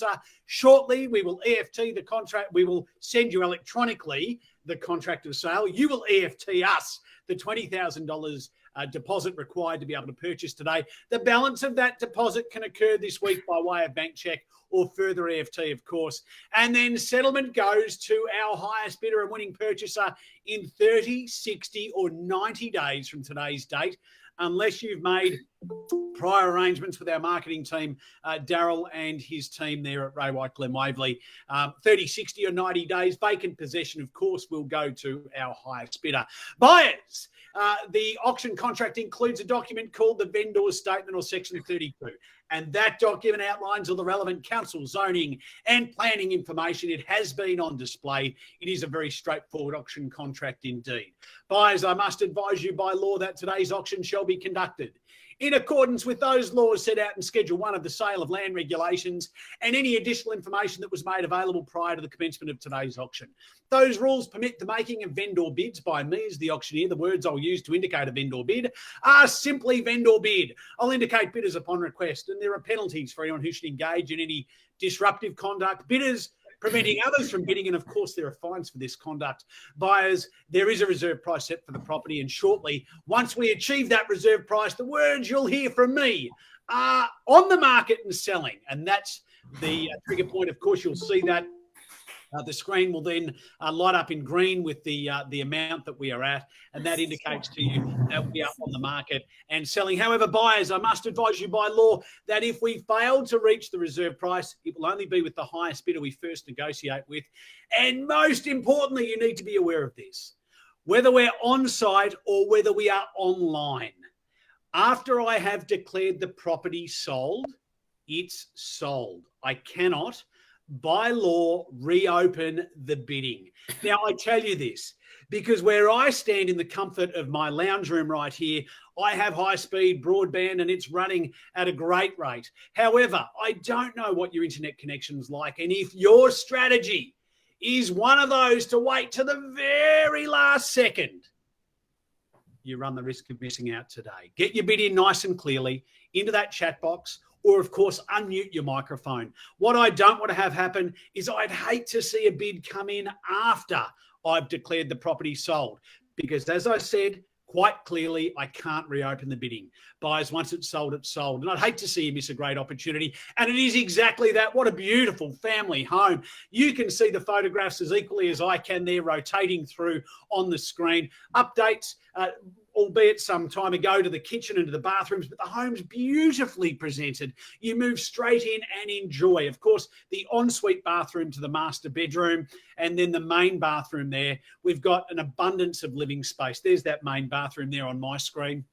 purchaser. Shortly, we will EFT the contract. We will send you electronically the contract of sale. You will EFT us the $20,000 deposit required to be able to purchase today. The balance of that deposit can occur this week by way of bank check or further EFT, of course. And then settlement goes to our highest bidder and winning purchaser in 30, 60 or 90 days from today's date, unless you've made prior arrangements with our marketing team, Darryl and his team there at Ray White Glen Waverley. 30, 60 or 90 days. Vacant possession, of course, will go to our highest bidder. Buyers, the auction contract includes a document called the vendor's statement or section 32. And that document outlines all the relevant council, zoning and planning information. It has been on display. It is a very straightforward auction contract indeed. Buyers, I must advise you by law that today's auction shall be conducted in accordance with those laws set out in Schedule 1 of the Sale of Land Regulations and any additional information that was made available prior to the commencement of today's auction. Those rules permit the making of vendor bids by me as the auctioneer. The words I'll use to indicate a vendor bid are simply vendor bid. I'll indicate bidders upon request, and there are penalties for anyone who should engage in any disruptive conduct. Bidders preventing others from bidding, and of course there are fines for this conduct. Buyers, there is a reserve price set for the property, and shortly, once we achieve that reserve price, the words you'll hear from me are on the market and selling, and that's the trigger point. Of course, you'll see that the screen will then light up in green with the amount that we are at, and that indicates to you that we are on the market and selling. However, buyers, I must advise you by law that if we fail to reach the reserve price, it will only be with the highest bidder we first negotiate with. And most importantly, you need to be aware of this. Whether we're on site or whether we are online, after I have declared the property sold, it's sold. I cannot by law, reopen the bidding. Now, I tell you this because where I stand in the comfort of my lounge room right here, I have high-speed broadband and it's running at a great rate. However, I don't know what your internet connection's like. And if your strategy is one of those to wait to the very last second, you run the risk of missing out today. Get your bid in nice and clearly into that chat box, or, of course, unmute your microphone. What I don't want to have happen is I'd hate to see a bid come in after I've declared the property sold, because, as I said quite clearly, I can't reopen the bidding. Buyers, once it's sold, it's sold. And I'd hate to see you miss a great opportunity. And it is exactly that. What a beautiful family home. You can see the photographs as equally as I can there rotating through on the screen. Updates, albeit some time ago, to the kitchen and to the bathrooms, but the home's beautifully presented. You move straight in and enjoy. Of course, the ensuite bathroom to the master bedroom, and then the main bathroom there. We've got an abundance of living space. There's that main bathroom there on my screen.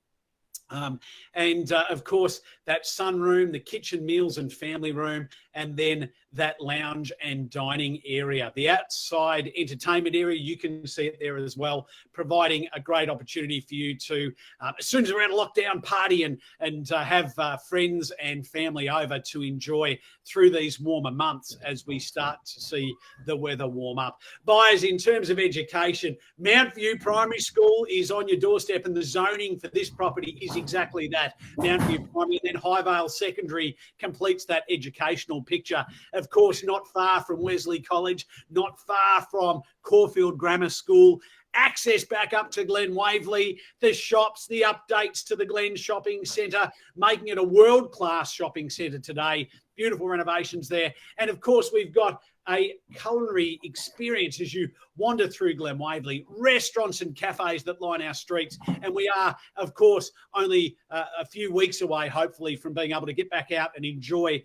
Of course, that sunroom, the kitchen, meals and family room, and then that lounge and dining area. The outside entertainment area, you can see it there as well, providing a great opportunity for you to, as soon as we're out of lockdown, party and have friends and family over to enjoy through these warmer months as we start to see the weather warm up. Buyers, in terms of education, Mount View Primary School is on your doorstep, and the zoning for this property is exactly that, Mount View Primary. And then Highvale Secondary completes that educational picture. Of course, not far from Wesley College, not far from Caulfield Grammar School. Access back up to Glen Waverley, the shops, the updates to the Glen Shopping Centre, making it a world-class shopping centre today. Beautiful renovations there. And, of course, we've got a culinary experience as you wander through Glen Waverley, restaurants and cafes that line our streets. And we are, of course, only a few weeks away, hopefully, from being able to get back out and enjoy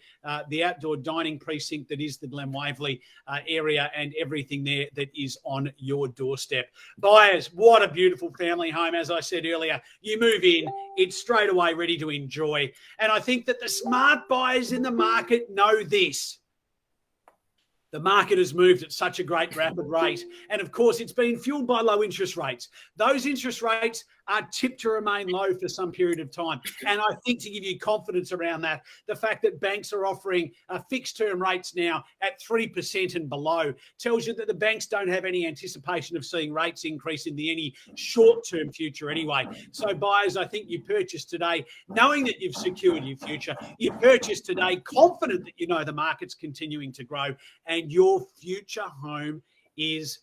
the outdoor dining precinct that is the Glen Waverley area and everything there that is on your doorstep. Buyers, what a beautiful family home. As I said earlier, you move in, it's straight away ready to enjoy. And I think that the smart buyers in the market know this. The market has moved at such a great rapid rate. And of course, it's been fueled by low interest rates. Those interest rates are tipped to remain low for some period of time. And I think to give you confidence around that, the fact that banks are offering fixed term rates now at 3% and below tells you that the banks don't have any anticipation of seeing rates increase in the any short-term future anyway. So buyers, I think you purchase today knowing that you've secured your future. You purchase today confident that you know the market's continuing to grow and your future home is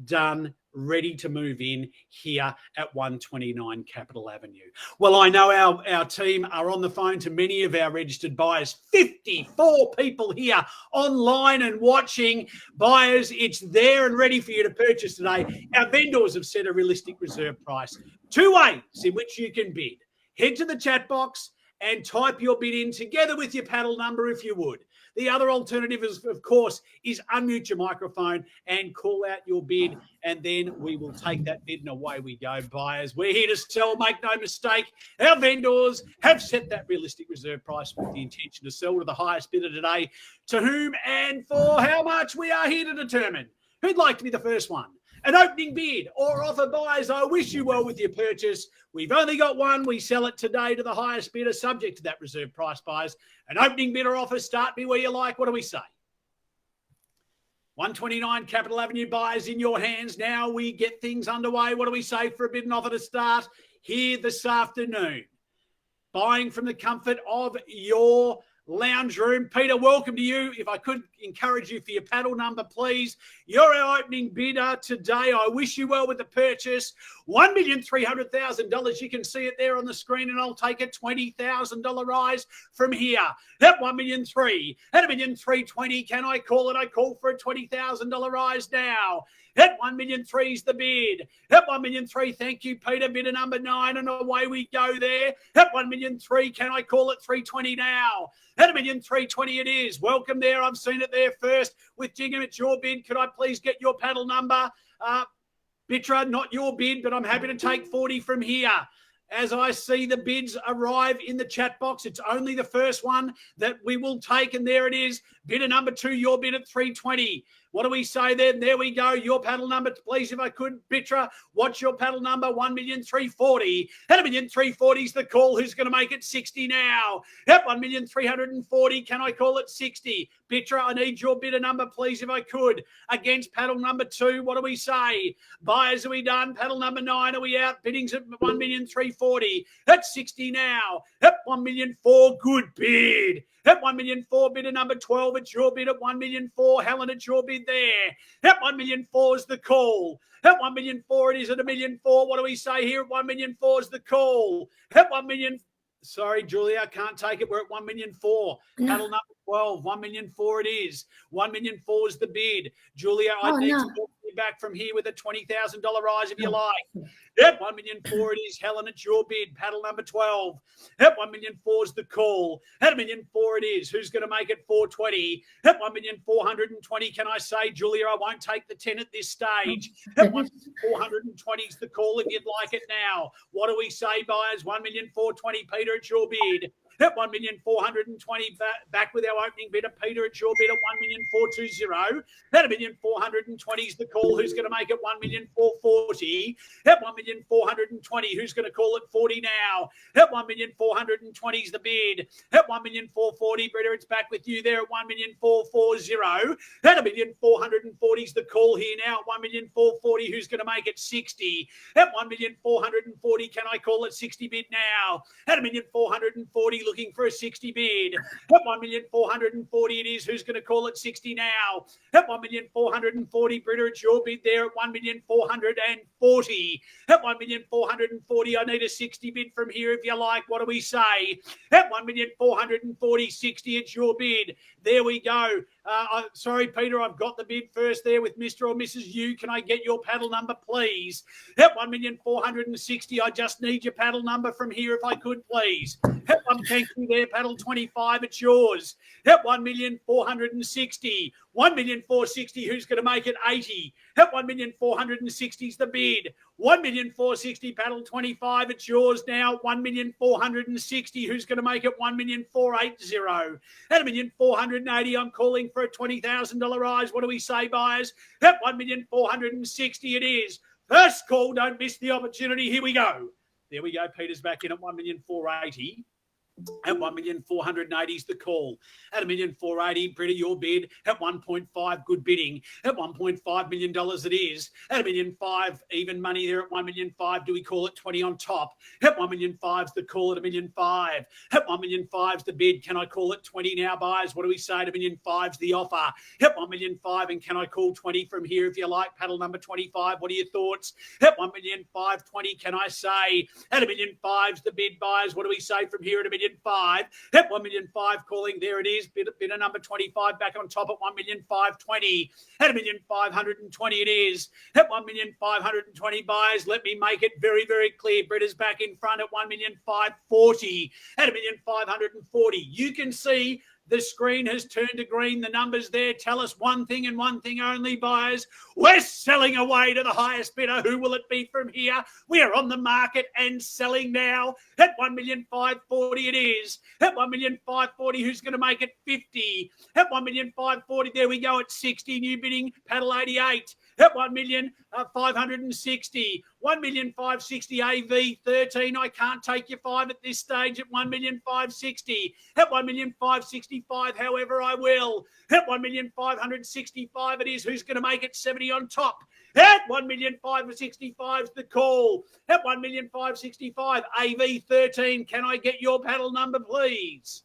done, ready to move in here at 129 Capital Avenue. Well, I know our team are on the phone to many of our registered buyers. 54 people here online and watching. Buyers, it's there and ready for you to purchase today. Our vendors have set a realistic reserve price. Two ways in which you can bid. Head to the chat box and type your bid in together with your paddle number if you would. The other alternative, is, of course, is unmute your microphone and call out your bid, and then we will take that bid and away we go, buyers. We're here to sell, make no mistake. Our vendors have set that realistic reserve price with the intention to sell to the highest bidder today. To whom and for how much, we are here to determine. Who'd like to be the first one? An opening bid or offer, buyers, I wish you well with your purchase. We've only got one. We sell it today to the highest bidder, subject to that reserve price, buyers. An opening bid or offer, start me where you like. What do we say? 129 Capital Avenue, buyers, in your hands. Now we get things underway. What do we say for a bid and offer to start here this afternoon? Buying from the comfort of your lounge room. Peter, welcome to you. If I could encourage you for your paddle number, please. You're our opening bidder today. I wish you well with the purchase. $1,300,000. You can see it there on the screen, and I'll take a $20,000 rise from here. At $1,300,000. At $1,320,000. Can I call it? I call for a $20,000 rise now. At $1,300,000 is the bid. At $1,300,000, thank you, Peter. Bidder number 9, and away we go there. At $1,300,000, can I call it $320,000 now? At $1,320,000 it is. Welcome there. I've seen it there first with Zhang. It's your bid. Could I please get your paddle number? Bitra, not your bid, but I'm happy to take 40 from here. As I see the bids arrive in the chat box, it's only the first one that we will take, and there it is. Bidder number 2, your bid at $320,000. What do we say then? There we go. Your paddle number, please, if I could. Bitra, what's your paddle number? $1,340,000. At $1,340,000 is the call. Who's going to make it 60 now? At $1,340,000, can I call it 60? Bitra, I need your bidder number, please, if I could. Against paddle number 2, what do we say? Buyers, are we done? Paddle number 9, are we out? Biddings at $1,340,000. At 60 now. At $1,004,000, good bid. At $1,004,000, bidder number 12, it's your bid at $1,004,000. Helen, it's your bid there. At $1,004,000 is the call. At $1,004,000 it is at $1,004,000. What do we say here? At $1,004,000 is the call. At $1,000,000. Sorry, Julia, I can't take it. We're at $1,004,000. Paddle number 12, $1,004,000 it is. $1,004,000 is the bid. Julia, I need to walk you back from here with a $20,000 rise if you like. At $1,004,000 it is. Helen, it's your bid. Paddle number 12. At $1,004,000 is the call. At $1,004,000 it is. Who's going to make it $420,000? At $1,420,000, can I say, Julia, I won't take the 10 at this stage. At $1,420,000 is the call if you'd like it now. What do we say, buyers? $1,420,000, Peter, it's your bid. At $1,420,000, back with our opening bidder, Peter, it's your bid at $1,420,000. At $1,420,000 is the call. Who's going to make it $1,440,000? At $1,420,000, who's going to call it 40 now? At $1,420,000 is the bid. At $1,440,000, Britta, it's back with you there at $1,440,000. At $1,440,000 is the call here now. At $1,440,000, who's going to make it 60? At $1,440,000, can I call it 60 bid now? At $1,440,000, looking for a 60 bid. At $1,440,000 it is. Who's going to call it 60 now? At $1,440,000, Britta, it's your bid there at $1,440,000. At $1,440,000, I need a 60 bid from here if you like. What do we say? At $1,440,000, 60, it's your bid. There we go. Sorry, Peter, I've got the bid first there with Mr. or Mrs. U. Can I get your paddle number, please? At $1,460,000, I just need your paddle number from here if I could, please. At thank you there, paddle 25, it's yours. At $1,460,000. $1,460,000, who's going to make it 80? At $1,460,000 is the bid. $1,460,000, paddle 25, it's yours now. $1,460,000, who's going to make it $1,480,000? At $1,480,000, I'm calling for a $20,000 rise. What do we say, buyers? At $1,460,000 it is. First call, don't miss the opportunity. Here we go. There we go. Peter's back in at 1,480,000. At 1,480,000 is the call. At 1,480,000, Britta, your bid. At 1.5, good bidding. At $1.5 million it is. At $1,500,000, even money there at 1,500,000. Do we call it 20 on top? At 1,500,000 is the call at 1,500,000. At 1,500,000 is the bid. Can I call it 20 now, buyers? What do we say? At 1,500,000 is the offer. At 1,500,000, and can I call 20 from here if you like? Paddle number 25. What are your thoughts? At 1,500,000, 20, can I say? At 1,500,000 is the bid, buyers. What do we say from here at 1,500,000? At 1,500,000 calling, there it is. Bidder number 25 back on top at 1,520,000. At 1,520,000 it is. At 1,520,000 buyers, let me make it very, very clear. Bidder's back in front at 1,540,000. At 1,540,000, you can see the screen has turned to green. The numbers there tell us one thing and one thing only, buyers. We're selling away to the highest bidder. Who will it be from here? We are on the market and selling now. At 1,540,000 it is. At 1,540,000, who's going to make it 50? At 1,540,000, there we go at 60. New bidding, paddle 88. At 1,560,000. 1,560,000 AV 13. I can't take your 5 at this stage at 1,560,000. At 1,565,000, however, I will. At 1,565,000 it is. Who's going to make it 70 on top? At 1,565,000 is the call. At 1,565,000 AV 13. Can I get your paddle number, please?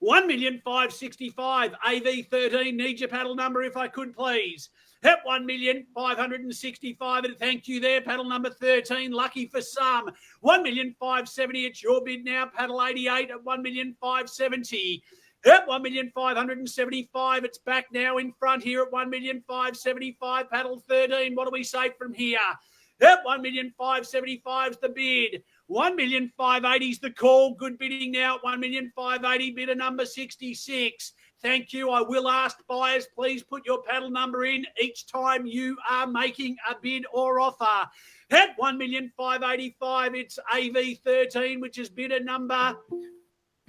1,565,000 AV 13. Need your paddle number if I could, please. At 1,565,000, and thank you there, paddle number 13, lucky for some. 1,570,000, it's your bid now, paddle 88 at 1,570,000. At 1,575,000, it's back now in front here at 1,575,000, paddle 13. What do we say from here? At 1,575,000 is the bid. 1,580,000 is the call. Good bidding now at 1,580,000, bidder number 66. Thank you. I will ask buyers, please put your paddle number in each time you are making a bid or offer. At 1,585,000, it's AV13, which is bidder number.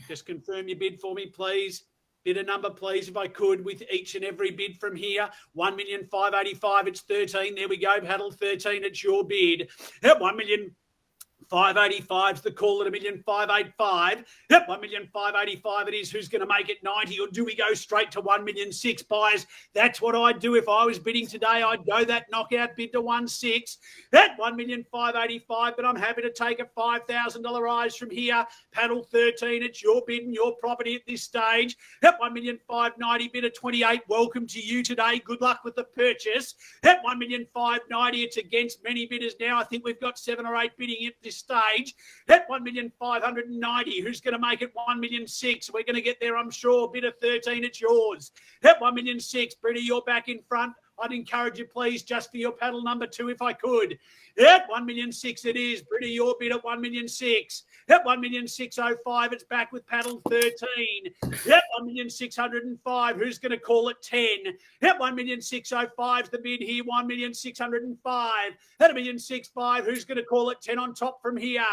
Just confirm your bid for me, please. Bidder number, please, if I could, with each and every bid from here. 1,585,000, it's 13. There we go, paddle 13, it's your bid. At 1,585,000 is the call at 1,585,000. Yep, 1,585,000 it is. Who's going to make it 90? Or do we go straight to 1,600,000 buyers? That's what I'd do if I was bidding today. I'd go that knockout bid to 1,600,000. At 1,585,000, but I'm happy to take a $5,000 rise from here. Paddle 13, it's your bid and your property at this stage. At 1,590,000, bid at 28. Welcome to you today. Good luck with the purchase. At 1,590,000, it's against many bidders now. I think we've got 7 or 8 bidding at this stage. At 1,590,000, who's going to make it 1,600,000? We're going to get there, I'm sure. Bid of 13, it's yours. At 1,600,000, Britta, you're back in front. I'd encourage you, please, just for your paddle number 2, if I could. At 1,600,000 it is. Britta, your bid at 1,600,000. At 1,605,000, it's back with paddle 13. At 1,605,000, who's going to call it 10? At 1,605,000 the bid here, 1,605,000. At 1,605,000, who's going to call it 10 on top from here?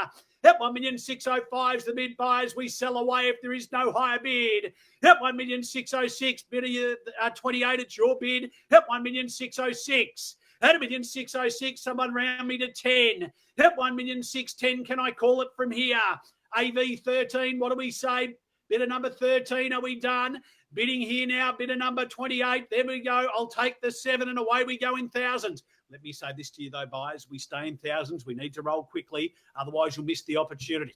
At 1,605,000 the bid, buyers. We sell away if there is no higher bid. At 1,606,000, bid 28, it's your bid. At 1,606,000. At 1,606,000, someone round me to 10. At 1,610,000, can I call it from here? AV 13, what do we say? Bidder number 13, are we done? Bidding here now, bidder number 28. There we go. I'll take the 7 and away we go in thousands. Let me say this to you, though, buyers. We stay in thousands. We need to roll quickly. Otherwise, you'll miss the opportunity.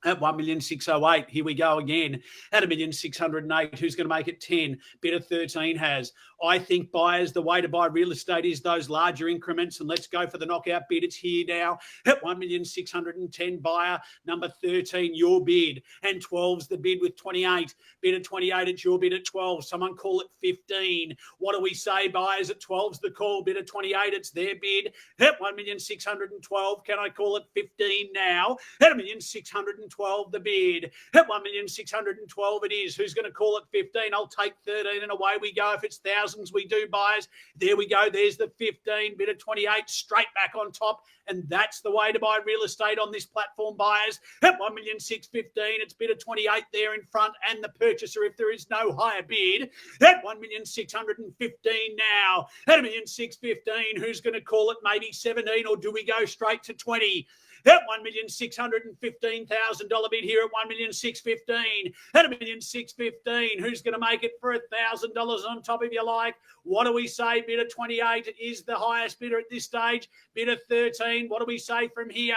At 1,608,000, here we go again. At 1,608,000, who's going to make it 10? Bidder 13 has. I think, buyers, the way to buy real estate is those larger increments, and let's go for the knockout bid. It's here now. At 1,610,000, buyer number 13, your bid, and 12's the bid with 28. Bid at 28, it's your bid at 12. Someone call it 15. What do we say, buyers? At 12's the call. Bid at 28, it's their bid. At 1,612,000, can I call it 15 now? At 1,612,000 the bid. At 1,612,000 it is. Who's going to call it 15? I'll take 13 and away we go. If it's thousands, we do, buyers. There we go. There's the 15. Bid at 28, straight back on top. And that's the way to buy real estate on this platform, buyers. At 1,615,000, it's bid at 28 there in front, and the purchaser if there is no higher bid. At 1,615,000 now. At 1,615,000, who's going to call it maybe 17, or do we go straight to 20? That $1,615,000 bid here at $1,615,000. At $1,615,000. Who's going to make it for $1,000 on top if you like? What do we say? Bid at 28 is the highest bidder at this stage. Bid at 13. What do we say from here?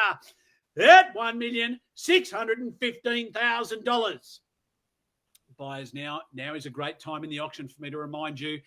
At $1,615,000. Buyers, now is a great time in the auction for me to remind you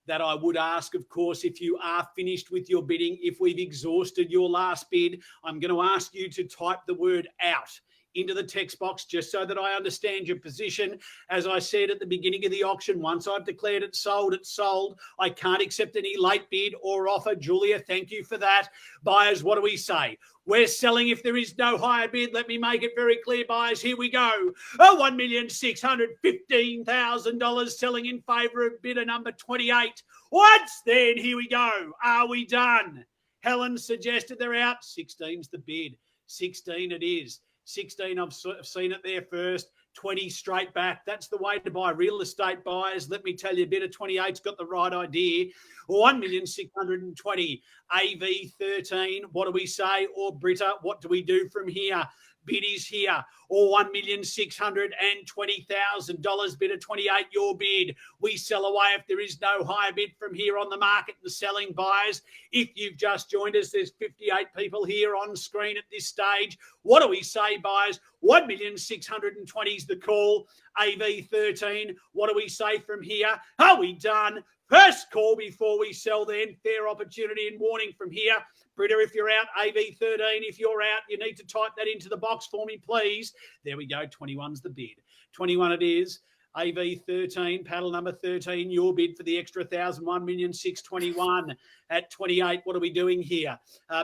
that I would ask, of course, if you are finished with your bidding, if we've exhausted your last bid, I'm going to ask you to type the word out into the text box just so that I understand your position. As I said at the beginning of the auction, once I've declared it sold, it's sold. I can't accept any late bid or offer. Julia, thank you for that. Buyers, what do we say? We're selling if there is no higher bid. Let me make it very clear, buyers. Here we go. $1,615,000 selling in favour of bidder number 28. Once then, here we go. Are we done? Helen suggested they're out. 16's the bid. 16 it is. 16, I've seen it there first. 20 straight back. That's the way to buy real estate, buyers. Let me tell you, bidder 28's got the right idea. 1,620,000. AV13, what do we say? Or Britta, what do we do from here? Bid is here, or $1,620,000. Bidder 28, your bid. We sell away if there is no higher bid from here on the market. The selling, buyers. If you've just joined us, there's 58 people here on screen at this stage. What do we say, buyers? 1,620,000 is the call. AV13, what do we say from here? Are we done? First call before we sell then. Fair opportunity and warning from here. Britta, if you're out, AV13, if you're out, you need to type that into the box for me, please. There we go. 21's the bid. 21 it is. AV13, paddle number 13, your bid for the extra 1,000, 1,621,000. At 28, what are we doing here?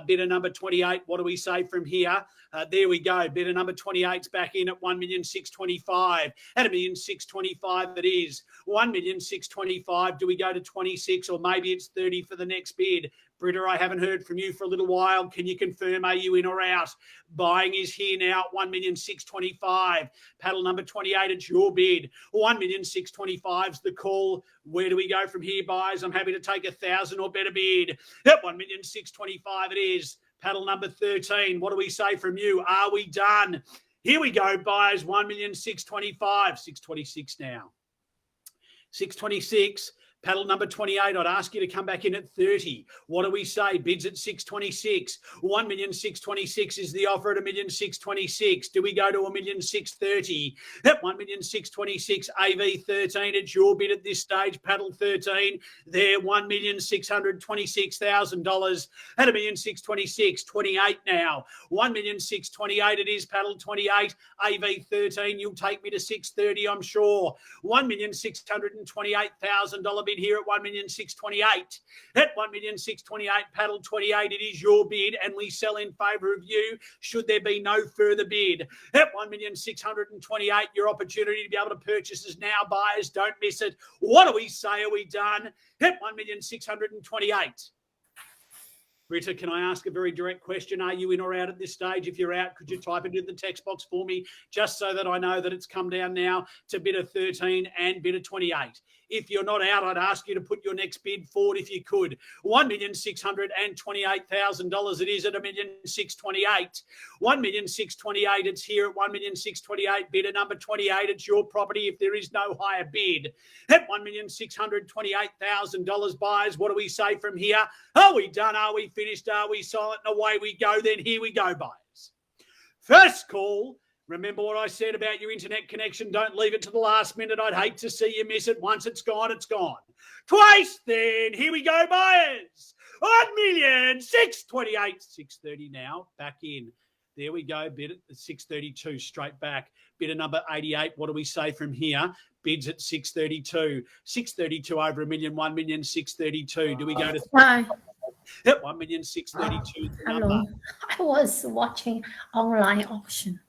Bidder number 28, what do we say from here? There we go. Bidder number 28's back in at 1,625,000. At 1,625,000 it is. 1,625,000. Do we go to 26 or maybe it's 30 for the next bid? Britta, I haven't heard from you for a little while. Can you confirm, are you in or out? Buying is here now, 1,625,000. Paddle number 28, it's your bid. 1,625,000's the call. Where do we go from here, buyers? I'm happy to take 1,000 or better bid. At 1,625,000 it is. Paddle number 13, what do we say from you? Are we done? Here we go, buyers, 1,625,000. 626 now. 626. Paddle number 28, I'd ask you to come back in at 30. What do we say? Bids at 626. 1,626,000 is the offer at 1,626,000. Do we go to 1,630,000? At 1,626,000, AV13, it's your bid at this stage. Paddle 13, there, $1,626,000. At 1,626,000, 28 now. 1,628,000 it is, paddle 28. AV13, you'll take me to 630, I'm sure. $1,628,000 bid here at 1,628,000. At 1,628,000, paddle 28, it is your bid, and we sell in favour of you should there be no further bid. At 1,628,000, your opportunity to be able to purchase is now, buyers. Don't miss it. What do we say? Are we done? At 1,628,000. Britta, can I ask a very direct question? Are you in or out at this stage? If you're out, could you type it into the text box for me, just so that I know that it's come down now to bidder 13 and bidder 28. If you're not out, I'd ask you to put your next bid forward if you could. $1,628,000 it is at 1,628,000. 1,628,000, it's here at 1,628,000. Bidder number 28, it's your property if there is no higher bid. At $1,628,000, buyers, what do we say from here? Are we done? Are we finished? Are we silent? And away we go. Then here we go, buyers. First call. Remember what I said about your internet connection. Don't leave it to the last minute. I'd hate to see you miss it. Once it's gone, it's gone. Twice then. Here we go, buyers. 1,628,000. 630 now. Back in. There we go. Bid at 632. Straight back. Bidder number 88. What do we say from here? Bids at 632. 632 over $1 million. 1,632,000. Do we go to... Hi. Yep, 1,632,000. Hello. I was watching online auction.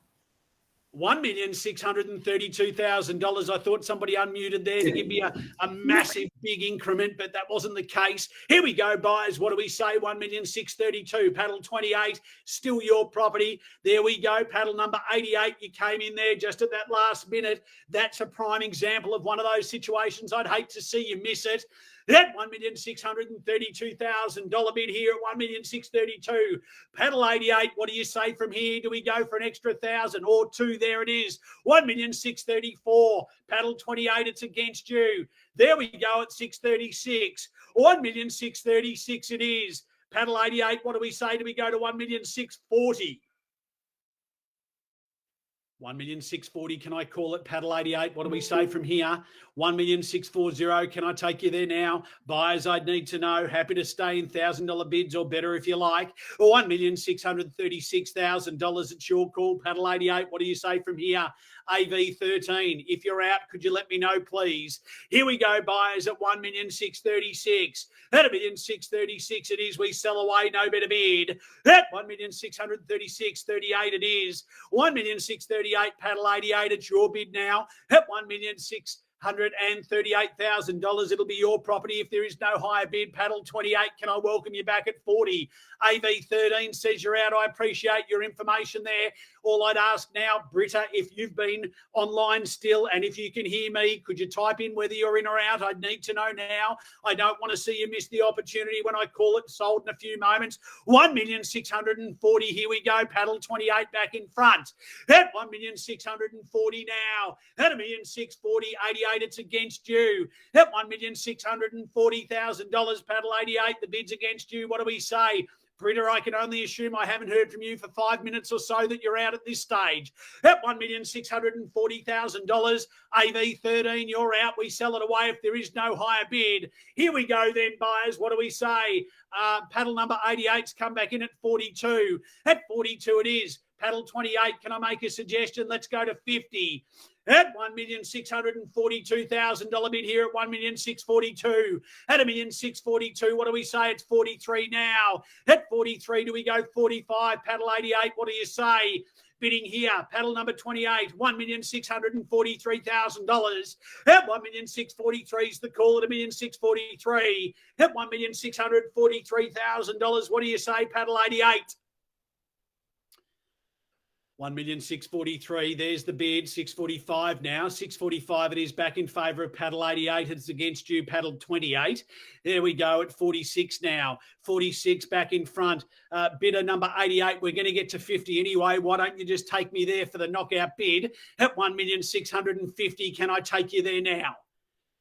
$1,632,000. I thought somebody unmuted there to give me a massive big increment, but that wasn't the case. Here we go, buyers. What do we say? $1,632,000. Paddle 28, still your property. There we go. Paddle number 88. You came in there just at that last minute. That's a prime example of one of those situations. I'd hate to see you miss it. That $1,632,000 bid here at $1,632,000. Paddle 88. What do you say from here? Do we go for an extra 1,000 or two? There it is. $1,634,000. Paddle 28. It's against you. There we go at 636. $1,636,000 it is. Paddle 88. What do we say? Do we go to $1,640,000? $1,640,000. Can I call it? Paddle 88. What do we say from here? $1,640,000. Can I take you there now? Buyers, I'd need to know. Happy to stay in $1,000 bids or better if you like. $1,636,000. It's your call. Paddle 88. What do you say from here? AV13. If you're out, could you let me know, please? Here we go, buyers, at $1,636,000. At $1,636,000 it is. We sell away, no better bid. At $1,636,038 it is. $1,638,000. Paddle 88. It's your bid now. At $1,638,000. It'll be your property if there is no higher bid. Paddle 28. Can I welcome you back at 40? AV13 says you're out. I appreciate your information there. All I'd ask now, Britta, if you've been online still and if you can hear me, could you type in whether you're in or out? I'd need to know now. I don't want to see you miss the opportunity when I call it sold in a few moments. $1,640,000. Here we go. Paddle 28 back in front. At $1,640,000 now. At $1,640,000, 88. It's against you. At $1,640,000. Paddle 88. The bid's against you. What do we say? Britta, I can only assume I haven't heard from you for 5 minutes or so that you're out at this stage. At $1,640,000, AV13, you're out. We sell it away if there is no higher bid. Here we go then, buyers. What do we say? Paddle number 88's come back in at 42. At 42 it is. Paddle 28, can I make a suggestion? Let's go to 50. At $1,642,000 bid here at $1,642,000. At $1,642,000, what do we say? It's 43 now. At 43, do we go 45? Paddle 88, what do you say? Bidding here, paddle number 28, $1,643,000. At $1,643,000 is the call at $1,643,000. At $1,643,000, what do you say? Paddle 88. $1,643,000. There's the bid. 645 now. 645 it is back in favour of paddle 88. It's against you, paddle 28. There we go at 46 now. 46 back in front. Bidder number 88. We're going to get to 50 anyway. Why don't you just take me there for the knockout bid at $1,650,000? Can I take you there now?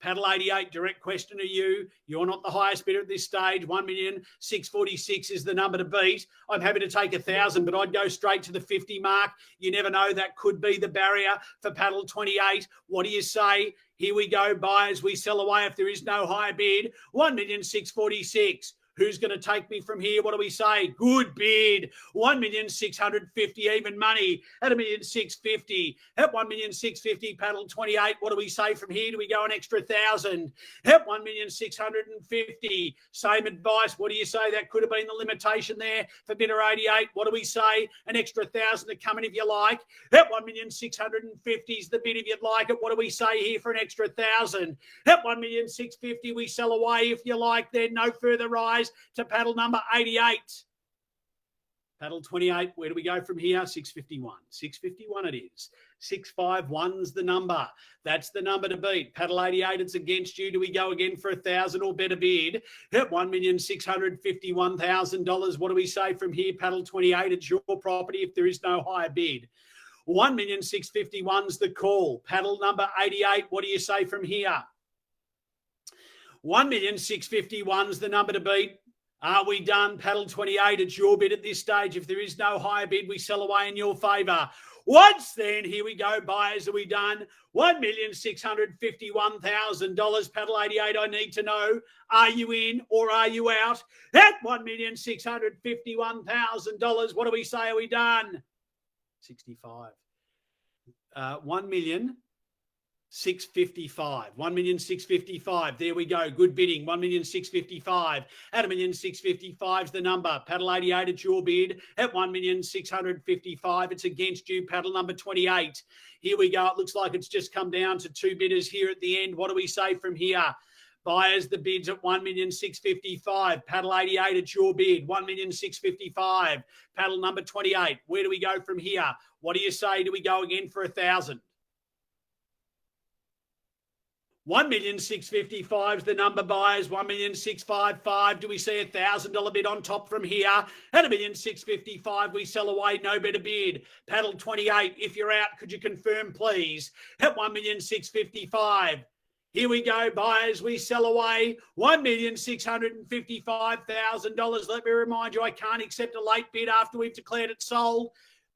Paddle 88, direct question to you. You're not the highest bidder at this stage. $1,646,000 is the number to beat. I'm happy to take 1,000, but I'd go straight to the 50 mark. You never know. That could be the barrier for paddle 28. What do you say? Here we go, buyers. We sell away if there is no higher bid. $1,646,000. Who's going to take me from here? What do we say? Good bid. $1,650,000 even money at $1,650,000. At $1,650,000, paddle 28. What do we say from here? Do we go an extra 1,000? At $1,650,000. Same advice. What do you say? That could have been the limitation there for bidder 88. What do we say? An extra 1,000 to come in if you like. At $1,650,000 is the bid if you'd like it. What do we say here for an extra 1,000? At $1,650,000, we sell away if you like. Then no further rise to paddle number 88. Paddle 28, where do we go from here? 651. 651 it is. 651's the number. That's the number to beat. Paddle 88, it's against you. Do we go again for 1,000 or better bid? At $1,651,000. What do we say from here? Paddle 28, it's your property if there is no higher bid. $1,651,000's the call. Paddle number 88, what do you say from here? $1,651,000's the number to beat. Are we done? Paddle 28, it's your bid at this stage. If there is no higher bid, we sell away in your favour. Once then, here we go, buyers. Are we done? $1,651,000. Paddle 88, I need to know. Are you in or are you out? At $1,651,000. What do we say? Are we done? 65. $1,651,000. 655. 1,655,000. There we go. Good bidding. 1,655,000. At 1,655,000 is the number. Paddle 88, it's your bid at 1,655,000. It's against you. Paddle number 28. Here we go. It looks like it's just come down to two bidders here at the end. What do we say from here? Buyers, the bids at 1,655,000. Paddle 88, it's your bid. 1,655,000. Paddle number 28. Where do we go from here? What do you say? Do we go again for 1,000? 1,655,000 is the number, buyers. 1,655,000. Do we see a $1,000 bid on top from here? At 1,655,000, we sell away. No better bid. Paddle 28. If you're out, could you confirm, please? At 1,655,000. Here we go, buyers. We sell away $1,655,000. Let me remind you, I can't accept a late bid after we've declared it sold.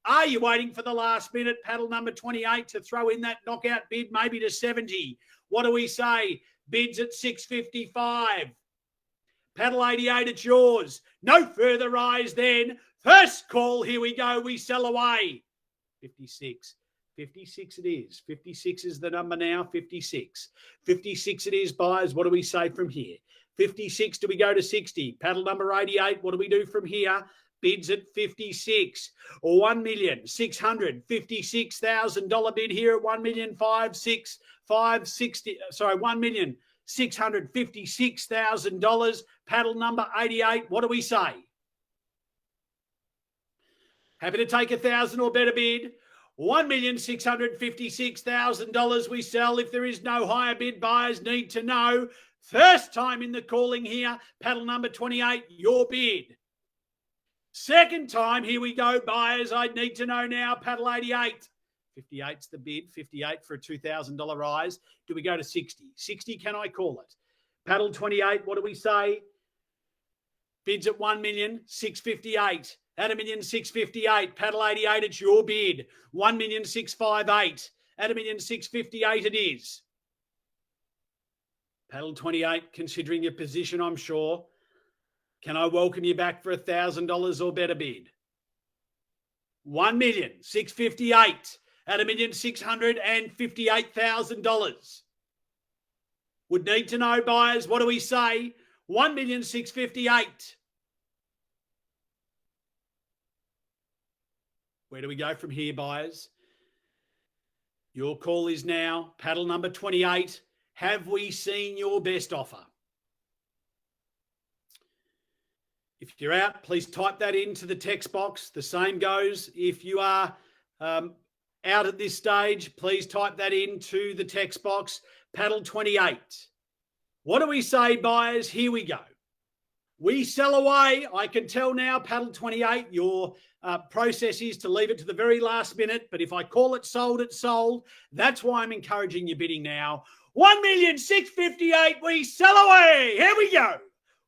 Are you waiting for the last minute, paddle number 28, to throw in that knockout bid, maybe to 70? What do we say? Bids at 655. Paddle 88, it's yours. No further rise then. First call, here we go. We sell away. 56. 56 it is. 56 is the number now. 56. 56 it is, buyers. What do we say from here? 56, do we go to 60? Paddle number 88, what do we do from here? Bids at 56. $1,656,000 bid here at $1,656,000. Paddle number 88. What do we say? Happy to take 1,000 or better bid. $1,656,000 we sell. If there is no higher bid, buyers need to know. First time in the calling here, paddle number 28, your bid. Second time, here we go, buyers. I need to know now, paddle 88. 58's the bid, 58 for a $2,000 rise. Do we go to 60? 60, can I call it? Paddle 28, what do we say? Bids at 1,658,000. At 1,658,000. Paddle 88, it's your bid. 1,658,000. At 1,658,000 it is. Paddle 28, considering your position, I'm sure. Can I welcome you back for $1,000 or better bid? 1,658,000 at $1,658,000. Would need to know, buyers. What do we say? 1,658,000. Where do we go from here, buyers? Your call is now. Paddle number 28. Have we seen your best offer? If you're out, please type that into the text box. The same goes if you are out at this stage. Please type that into the text box. Paddle 28. What do we say, buyers? Here we go. We sell away. I can tell now, paddle 28, your process is to leave it to the very last minute. But if I call it sold, it's sold. That's why I'm encouraging your bidding now. 1,658,000. We sell away. Here we go.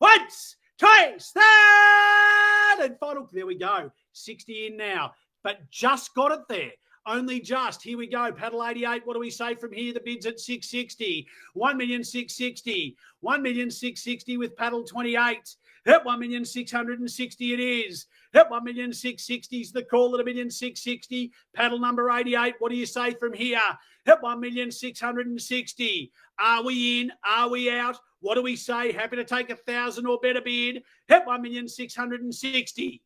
Once, twice, third, and final. There we go. 60 in now, but just got it there. Only just. Here we go. Paddle 88. What do we say from here? The bid's at 660. 1,660,000. 1,660,000 with paddle 28. At 1,660,000 it is. At 1,660,000 is the call at 1,660,000. Paddle number 88. What do you say from here? At 1,660,000. Are we in? Are we out? What do we say? Happy to take 1,000 or better bid. At 1,660,000.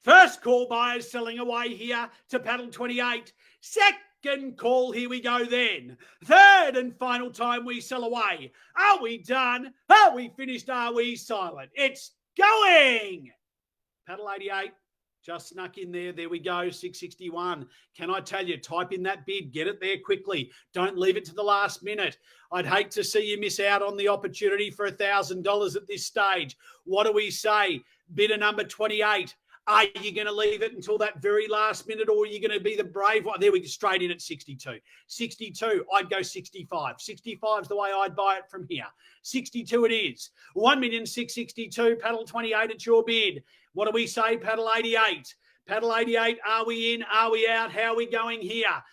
First call, buyers selling away here to paddle 28. Second call, here we go then. Third and final time we sell away. Are we done? Are we finished? Are we silent? It's going. Paddle 88 just snuck in there. There we go, 661. Can I tell you, type in that bid. Get it there quickly. Don't leave it to the last minute. I'd hate to see you miss out on the opportunity for $1,000 at this stage. What do we say? Bidder number 28. Are you going to leave it until that very last minute, or are you going to be the brave one? There we go, straight in at 62. 62, I'd go 65. 65 is the way I'd buy it from here. 62 it is. 1,662,000, paddle 28, it's your bid. What do we say, paddle 88? Paddle 88, are we in? Are we out? How are we going here?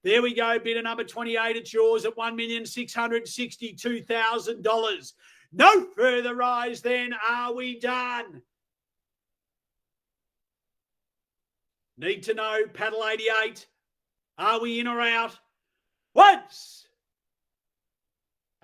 There we go, bidder number 28, it's yours at $1,662,000. No further rise then. Are we done? Need to know, paddle 88. Are we in or out?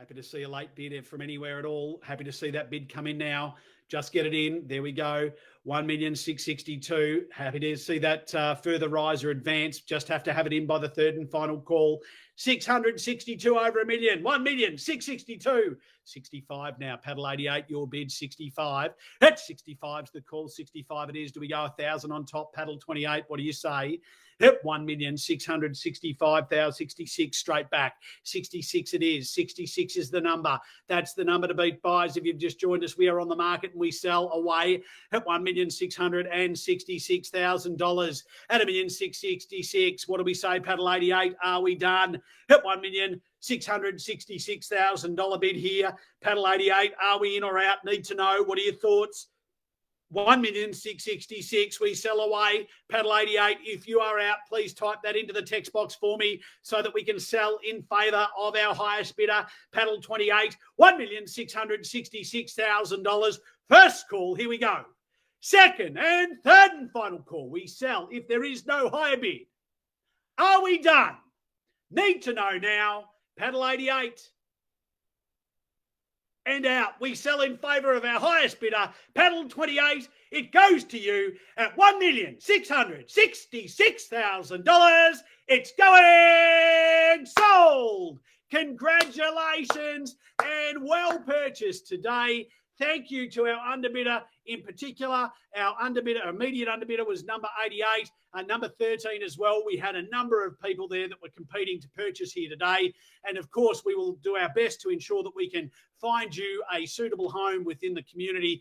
Happy to see a late bid from anywhere at all. Happy to see that bid come in now. Just get it in. There we go. 1,662,000. Happy to see that further rise or advance. Just have to have it in by the third and final call. 662 over $1 million. 1,662,000. 65 now. Paddle 88, your bid 65. At 65's the call. 65 it is. Do we go 1,000 on top? Paddle 28. What do you say? Yep, 1,665,000, 66 straight back. 66 it is. 66 is the number. That's the number to beat, buyers. If you've just joined us, we are on the market and we sell away at $1,666,000 at $1,666,000. What do we say, Paddle 88? Are we done? At $1,666,000 bid here. Paddle 88, are we in or out? Need to know. What are your thoughts? 1,666,000. We sell away. Paddle 88. If you are out, please type that into the text box for me so that we can sell in favour of our highest bidder. Paddle 28. $1,666,000. First call. Here we go. Second and third and final call. We sell if there is no higher bid. Are we done? Need to know now. Paddle 88. And out. We sell in favour of our highest bidder, Paddle 28. It goes to you at $1,666,000. It's going sold. Congratulations and well purchased today. Thank you to our underbidder in particular. Our immediate underbidder was number 88, number 13 as well. We had a number of people there that were competing to purchase here today. And of course, we will do our best to ensure that we can find you a suitable home within the community.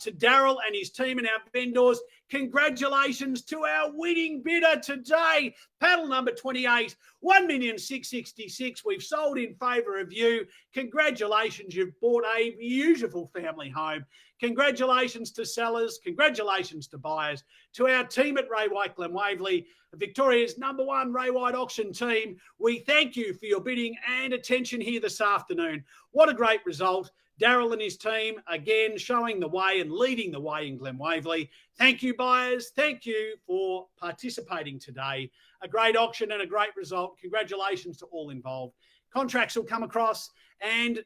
To Darryl and his team and our vendors, congratulations to our winning bidder today. Paddle number 28, 1,666,000. We've sold in favour of you. Congratulations, you've bought a beautiful family home. Congratulations to sellers. Congratulations to buyers. To our team at Ray White Glen Waverley, Victoria's #1 Ray White auction team, we thank you for your bidding and attention here this afternoon. What a great result. Darryl and his team, again, showing the way and leading the way in Glen Waverley. Thank you, buyers. Thank you for participating today. A great auction and a great result. Congratulations to all involved. Contracts will come across, and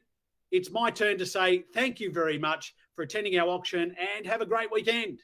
it's my turn to say thank you very much for attending our auction and have a great weekend.